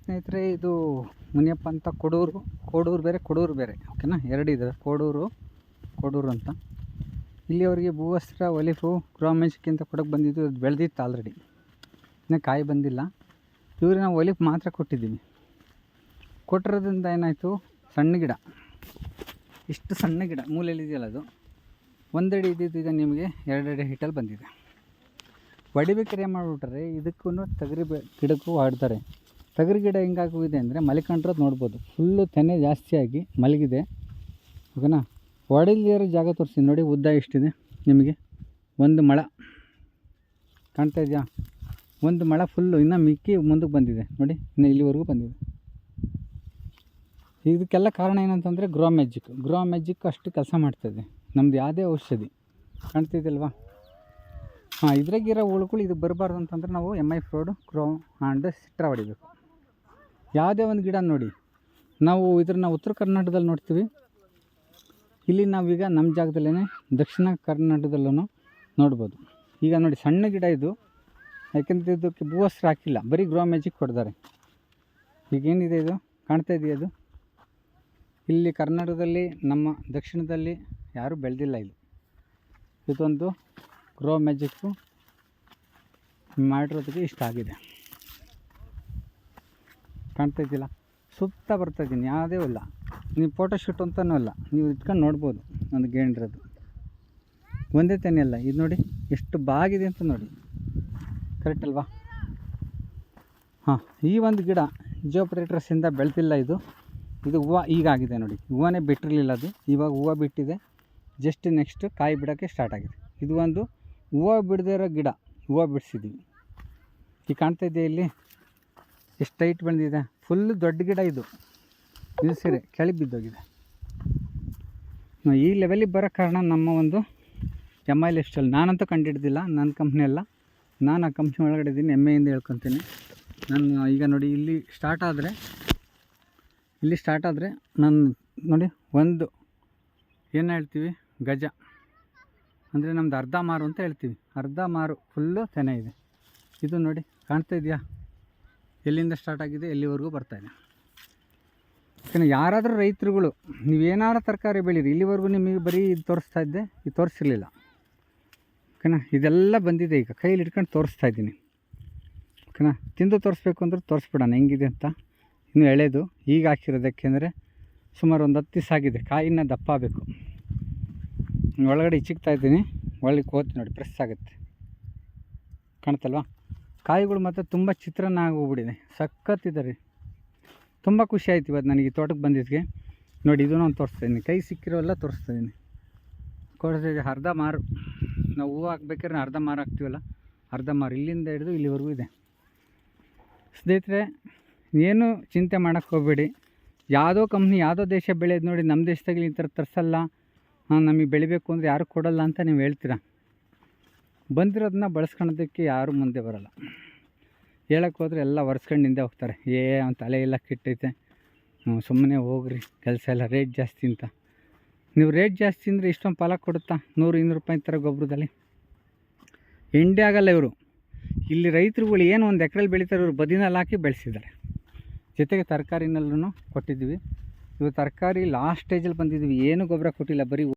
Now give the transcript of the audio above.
ಸ್ನೇಹಿತರೆ, ಇದು ಮುನಿಯಪ್ಪ ಅಂತ ಕೋಡೂರು ಬೇರೆ ಓಕೆನಾ. ಎರಡಿದೆ, ಕೋಡೂರು ಅಂತ. ಇಲ್ಲಿವರೆಗೆ ಭೂವಸ್ತ್ರ, ಒಲಿಫು, ಗ್ರೋಮೆಜಿಕ್ ಅಂತ ಕೊಡೋಕೆ ಬಂದಿದ್ದು. ಅದು ಬೆಳೆದಿತ್ತು ಆಲ್ರೆಡಿ, ಇನ್ನೂ ಕಾಯಿ ಬಂದಿಲ್ಲ. ಇವ್ರಿಗೆ ನಾವು ಒಲಿಫ್ ಮಾತ್ರ ಕೊಟ್ಟಿದ್ದೀವಿ. ಕೊಟ್ಟಿರೋದ್ರಿಂದ ಏನಾಯಿತು, ಸಣ್ಣ ಗಿಡ, ಇಷ್ಟು ಸಣ್ಣ ಗಿಡ ಮೂಲೆಯಲ್ಲಿದೆಯಲ್ಲ ಅದು 1 ಅಡಿ ಇದ್ದಿದ್ದು ಈಗ ನಿಮಗೆ 2 ಅಡಿ ಹೈಟಲ್ಲಿ ಬಂದಿದೆ. ಹೊಡಿಬೇಕಾದ್ರೆ ಏನು ಮಾಡಿಬಿಟ್ರೆ ಇದಕ್ಕೂ ತೊಗರಿ ಗಿಡಕ್ಕೂ ಆಡ್ತಾರೆ. ತೊಗರಿ ಗಿಡ ಹೆಂಗಾಗೋಗಿದೆ ಅಂದರೆ ಮಲಿಕೊಂಡ್ರದ್ದು ನೋಡ್ಬೋದು, ಫುಲ್ಲು ತೆನೆ ಜಾಸ್ತಿಯಾಗಿ ಮಲಗಿದೆ ಓಕೆನಾ. ಹೊಡಿಲಿರೋ ಜಾಗ ತೋರಿಸಿ ನೋಡಿ, ಉದ್ದ ಎಷ್ಟಿದೆ ನಿಮಗೆ. 1 ಮೊಳ ಕಾಣ್ತಾ ಇದೆಯಾ, 1 ಮೊಳ ಫುಲ್ಲು. ಇನ್ನು ಮಿಕ್ಕಿ ಮುಂದಕ್ಕೆ ಬಂದಿದೆ ನೋಡಿ, ಇನ್ನು ಇಲ್ಲಿವರೆಗೂ ಬಂದಿದೆ. ಇದಕ್ಕೆಲ್ಲ ಕಾರಣ ಏನಂತಂದರೆ ಗ್ರೋ ಮ್ಯಾಜಿಕ್ ಅಷ್ಟು ಕೆಲಸ ಮಾಡ್ತಾಯಿದೆ. ನಮ್ಮದು ಯಾವುದೇ ಔಷಧಿ ಕಾಣ್ತಿದ್ದಲ್ವಾ. ಇದ್ರಾಗಿರೋ ಹುಳುಗಳು ಇದು ಬರಬಾರ್ದು ಅಂತಂದರೆ ನಾವು MI ಫ್ರೋಡು, ಗ್ರೋ ಆ್ಯಂಡ್ ಸಿಟ್ರಾ ಹೊಡಿಬೇಕು. ಯಾವುದೇ ಒಂದು ಗಿಡ ನೋಡಿ, ನಾವು ಇದನ್ನು ಉತ್ತರ ಕರ್ನಾಟಕದಲ್ಲಿ ನೋಡ್ತೀವಿ. ಇಲ್ಲಿ ನಾವೀಗ ನಮ್ಮ ಜಾಗದಲ್ಲೇ ದಕ್ಷಿಣ ಕರ್ನಾಟಕದಲ್ಲೂ ನೋಡ್ಬೋದು. ಈಗ ನೋಡಿ ಸಣ್ಣ ಗಿಡ ಇದು, ಯಾಕೆಂದರೆ ಇದಕ್ಕೆ ಭೂವಸ್ತ್ರ ಹಾಕಿಲ್ಲ, ಬರೀ ಗ್ರೋ ಮ್ಯಾಜಿಕ್ ಕೊಡ್ತಾರೆ. ಈಗೇನಿದೆ ಇದು ಕಾಣ್ತಾ ಇದೆಯಾ, ಅದು ಇಲ್ಲಿ ಕರ್ನಾಟಕದಲ್ಲಿ ನಮ್ಮ ದಕ್ಷಿಣದಲ್ಲಿ ಯಾರೂ ಬೆಳೆದಿಲ್ಲ. ಇದೊಂದು ಗ್ರೋ ಮ್ಯಾಜಿಕ್ಕು ಮಾಡಿರೋದಕ್ಕೆ ಇಷ್ಟ ಆಗಿದೆ. ಕಾಣ್ತಾ ಇದ್ದಿಲ್ಲ, ಸುತ್ತ ಬರ್ತಾಯಿದ್ದೀನಿ, ಯಾವುದೇ ಇಲ್ಲ. ನೀವು ಫೋಟೋಶೂಟ್ ಅಂತನೂ ಅಲ್ಲ, ನೀವು ಇಟ್ಕೊಂಡು ನೋಡ್ಬೋದು. ಒಂದು ಗೇಣಿರೋದು ಒಂದೇ ತೆನೆ ಅಲ್ಲ, ಇದು ನೋಡಿ ಎಷ್ಟು ಬಾಗಿದೆ ಅಂತ ನೋಡಿ, ಕರೆಕ್ಟ್ ಅಲ್ವಾ. ಈ ಒಂದು ಗಿಡ ಜಿಯೋಪರೇಟ್ರಸ್ಸಿಂದ ಬೆಳೆದಿಲ್ಲ. ಇದು ಹೂವು ಈಗಾಗಿದೆ ನೋಡಿ, ಹೂವನೇ ಬಿಟ್ಟಿರಲಿಲ್ಲ ಅದು, ಇವಾಗ ಹೂವು ಬಿಟ್ಟಿದೆ. ಜಸ್ಟ್ ನೆಕ್ಸ್ಟ್ ಕಾಯಿ ಬಿಡೋಕ್ಕೆ ಸ್ಟಾರ್ಟ್ ಆಗಿದೆ. ಇದು ಒಂದು ಹೂವು ಬಿಡದೇ ಇರೋ ಗಿಡ, ಹೂವು ಬಿಡಿಸಿದ್ದೀವಿ. ಈಗ ಕಾಣ್ತಾ ಇದೆಯಾ, ಇಲ್ಲಿ ಎಷ್ಟು ಹೈಟ್ ಬಂದಿದೆ, ಫುಲ್ಲು ದೊಡ್ಡ ಗಿಡ ಇದು. ಇದು ಸರಿ ಕೆಳಗೆ ಬಿದ್ದೋಗಿದೆ. ಈ ಲೆವೆಲಿಗೆ ಬರೋ ಕಾರಣ ನಮ್ಮ ಒಂದು MI ಲೈಫ್ ಸ್ಟೈಲ್. ನಾನಂತೂ ಕಂಡುಹಿಡ್ದಿಲ್ಲ, ನನ್ನ ಕಂಪ್ನಿ ಅಲ್ಲ, ನಾನು ಆ ಕಂಪ್ನಿ ಒಳಗಡೆ ಇದ್ದೀನಿ, ಹೆಮ್ಮೆಯಿಂದ ಹೇಳ್ಕೊತೀನಿ. ನಾನು ಈಗ ನೋಡಿ ಇಲ್ಲಿ ಸ್ಟಾರ್ಟ್ ಆದರೆ ನಾನು ನೋಡಿ ಒಂದು ಏನು ಹೇಳ್ತೀವಿ, ಗಜ ಅಂದರೆ ನಮ್ಮದು ಅರ್ಧ ಮಾರು ಅಂತ ಹೇಳ್ತೀವಿ. ಅರ್ಧ ಮಾರು ಫುಲ್ಲು ತೆನೆ ಇದೆ. ಇದು ನೋಡಿ ಕಾಣ್ತಾ ಇದೆಯಾ, ಎಲ್ಲಿಂದ ಸ್ಟಾರ್ಟ್ ಆಗಿದೆ ಎಲ್ಲಿವರೆಗೂ ಬರ್ತಾಯಿದೆ. ಯಾಕಂದರೆ ಯಾರಾದರೂ ರೈತರುಗಳು ನೀವೇನಾರು ತರಕಾರಿ ಬೆಳೀರಿ, ಇಲ್ಲಿವರೆಗೂ ನಿಮಗೆ ಬರೀ ಇದು ತೋರಿಸ್ತಾ ಇದ್ದೆ, ಇದು ತೋರಿಸಿರಲಿಲ್ಲ ಓಕೆನಾ. ಇದೆಲ್ಲ ಬಂದಿದೆ, ಈಗ ಕೈಯಲ್ಲಿ ಇಟ್ಕೊಂಡು ತೋರಿಸ್ತಾ ಇದ್ದೀನಿ ಓಕೆನಾ. ತಿಂದು ತೋರಿಸ್ಬೇಕು ಅಂದ್ರೆ ತೋರಿಸ್ಬಿಡೋಣ ಹೆಂಗಿದೆ ಅಂತ. ಇನ್ನು ಎಳೆದು ಈಗ ಹಾಕಿರೋದಕ್ಕೆ ಅಂದರೆ ಸುಮಾರು ಒಂದು 10 ದಿವಸ ಆಗಿದೆ. ಕಾಯಿನ ದಪ್ಪ ಆಗಬೇಕು. ಒಳಗಡೆ ಇಚ್ಚಿಕ್ತಾ ಇದ್ದೀನಿ, ಒಳಗೆ ಕೋತಿ ನೋಡಿ ಪ್ರೆಸ್ ಆಗುತ್ತೆ, ಕಾಣ್ತಲ್ವಾ. ಕಾಯಿಗಳು ಮತ್ತು ತುಂಬ ಚಿತ್ರಾನ್ನ ಆಗೋಗ್ಬಿಟ್ಟಿದೆ, ಸಖತ್ತಿದೆ ರೀ. ತುಂಬ ಖುಷಿ ಆಯ್ತು ಇವತ್ತು ನನಗೆ ತೋಟಕ್ಕೆ ಬಂದಿದ್ದಕ್ಕೆ. ನೋಡಿ ಇದೂ ನಾನು ತೋರಿಸ್ತಾಯಿದ್ದೀನಿ, ಕೈ ಸಿಕ್ಕಿರೋಲ್ಲ ತೋರಿಸ್ತಾಯಿದ್ದೀನಿ. ಅರ್ಧ ಮಾರು ನಾವು ಹೂವು ಹಾಕ್ಬೇಕಾದ್ರೆ ಅರ್ಧ ಮಾರು ಹಾಕ್ತೀವಲ್ಲ, ಅರ್ಧ ಮಾರು ಇಲ್ಲಿಂದ ಹಿಡಿದು ಇಲ್ಲಿವರೆಗೂ ಇದೆ. ಸ್ನೇಹಿತರೆ, ಏನು ಚಿಂತೆ ಮಾಡೋಕ್ಕೆ ಹೋಗಬೇಡಿ. ಯಾವುದೋ ಕಂಪ್ನಿ ಯಾವುದೋ ದೇಶ ಬೆಳೆಯೋದು ನೋಡಿ ನಮ್ಮ ದೇಶದಾಗಲಿ ಈ ಥರ ತರಿಸಲ್ಲ, ನಮಗೆ ಬೆಳಿಬೇಕು ಅಂದರೆ ಯಾರು ಕೊಡೋಲ್ಲ ಅಂತ ನೀವು ಹೇಳ್ತೀರಾ. ಬಂದಿರೋದನ್ನ ಬಳಸ್ಕೊಳ್ಳೋದಕ್ಕೆ ಯಾರೂ ಮುಂದೆ ಬರೋಲ್ಲ. ಹೇಳಕ್ಕೆ ಹೋದರೆ ಎಲ್ಲ ಒರೆಸ್ಕೊಂಡು ಹಿಂದೆ ಹೋಗ್ತಾರೆ. ಅವ್ನ ತಲೆ ಎಲ್ಲ ಕೆಟ್ಟೈತೆ, ಸುಮ್ಮನೆ ಹೋಗ್ರಿ, ಕೆಲಸ ಎಲ್ಲ ರೇಟ್ ಜಾಸ್ತಿ ಅಂತ. ನೀವು ರೇಟ್ ಜಾಸ್ತಿ ಅಂದರೆ ಇಷ್ಟೊಂದು ಫಲ ಕೊಡುತ್ತಾ, 100-200 ರೂಪಾಯಿ ಥರ ಗೊಬ್ಬರದಲ್ಲಿ ಎಂಡೆ ಆಗಲ್ಲ. ಇವರು ಇಲ್ಲಿ ರೈತರುಗಳು ಏನು ಒಂದು ಎಕರೆಲಿ ಬೆಳೀತಾರೆ, ಇವರು ಬದಿನಲ್ಲಿ ಹಾಕಿ ಬೆಳೆಸಿದ್ದಾರೆ. ಜೊತೆಗೆ ತರಕಾರಿನಲ್ಲೂ ಕೊಟ್ಟಿದ್ದೀವಿ. ಇವು ತರಕಾರಿ ಲಾಸ್ಟ್ ಸ್ಟೇಜಲ್ಲಿ ಬಂದಿದ್ದೀವಿ, ಏನೂ ಗೊಬ್ಬರ ಕೊಟ್ಟಿಲ್ಲ, ಬರೀ